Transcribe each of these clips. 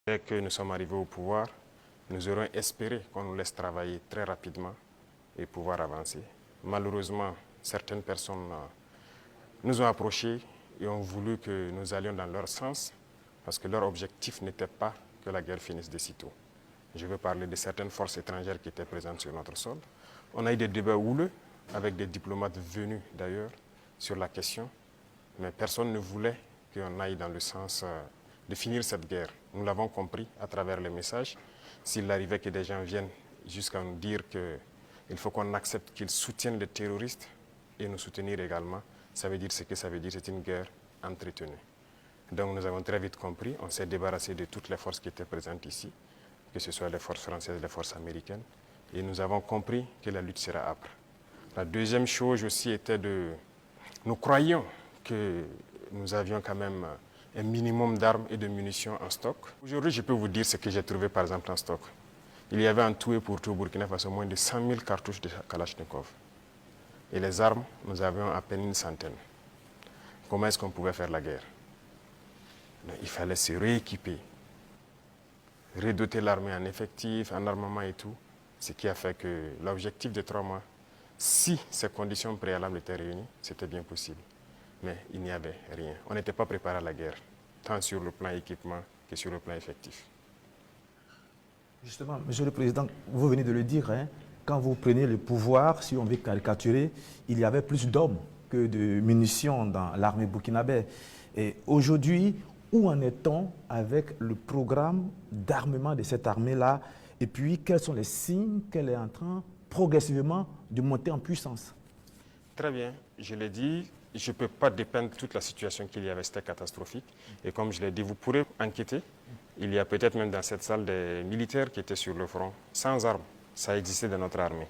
Dès que nous sommes arrivés au pouvoir, nous aurions espéré qu'on nous laisse travailler très rapidement et pouvoir avancer. Malheureusement, certaines personnes nous ont approchés et ont voulu que nous allions dans leur sens parce que leur objectif n'était pas que la guerre finisse de sitôt. Je veux parler de certaines forces étrangères qui étaient présentes sur notre sol. On a eu des débats houleux avec des diplomates venus d'ailleurs sur la question, mais personne ne voulait qu'on aille dans le sens de finir cette guerre. Nous l'avons compris à travers les messages. S'il arrivait que des gens viennent jusqu'à nous dire qu'il faut qu'on accepte qu'ils soutiennent les terroristes et nous soutenir également, ça veut dire ce que ça veut dire, c'est une guerre entretenue. Donc nous avons très vite compris, on s'est débarrassé de toutes les forces qui étaient présentes ici, que ce soit les forces françaises, les forces américaines, et nous avons compris que la lutte sera âpre. La deuxième chose aussi était de... Nous croyions que nous avions quand même un minimum d'armes et de munitions en stock. Aujourd'hui, je peux vous dire ce que j'ai trouvé par exemple en stock. Il y avait en tout et pour tout au Burkina Faso moins de 100 000 cartouches de Kalachnikov. Et les armes, nous avions à peine une centaine. Comment est-ce qu'on pouvait faire la guerre? Il fallait se rééquiper, redoter l'armée en effectifs, en armement et tout. Ce qui a fait que l'objectif de 3 mois, si ces conditions préalables étaient réunies, c'était bien possible. Mais il n'y avait rien. On n'était pas préparé à la guerre, tant sur le plan équipement que sur le plan effectif. Justement, Monsieur le Président, vous venez de le dire, hein, quand vous prenez le pouvoir, si on veut caricaturer, il y avait plus d'hommes que de munitions dans l'armée burkinabé. Et aujourd'hui, où en est-on avec le programme d'armement de cette armée-là? Et puis, quels sont les signes qu'elle est en train progressivement de monter en puissance? Très bien, je l'ai dit, je ne peux pas dépeindre toute la situation qu'il y avait, c'était catastrophique. Et comme je l'ai dit, vous pourrez enquêter. Il y a peut-être même dans cette salle des militaires qui étaient sur le front, sans armes. Ça existait dans notre armée.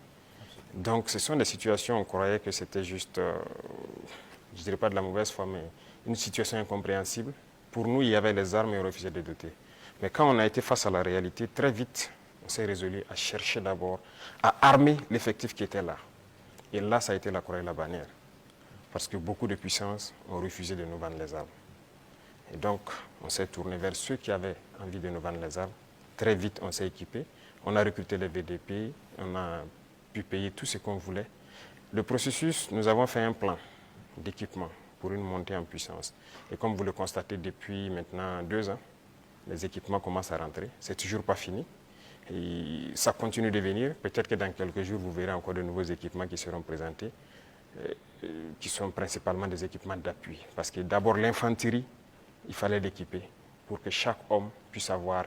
Donc ce sont des situations, on croyait que c'était juste, je ne dirais pas de la mauvaise foi, mais une situation incompréhensible. Pour nous, il y avait les armes et on refusait de doter. Mais quand on a été face à la réalité, très vite, on s'est résolu à chercher d'abord à armer l'effectif qui était là. Et là, ça a été la croix et la bannière. Parce que beaucoup de puissances ont refusé de nous vendre les armes. Et donc, on s'est tourné vers ceux qui avaient envie de nous vendre les armes. Très vite, on s'est équipé. On a recruté les VDP, on a pu payer tout ce qu'on voulait. Le processus, nous avons fait un plan d'équipement pour une montée en puissance. Et comme vous le constatez depuis maintenant 2 ans, les équipements commencent à rentrer. C'est toujours pas fini. Et ça continue de venir. Peut-être que dans quelques jours, vous verrez encore de nouveaux équipements qui seront présentés, qui sont principalement des équipements d'appui. Parce que d'abord, l'infanterie, il fallait l'équiper pour que chaque homme puisse avoir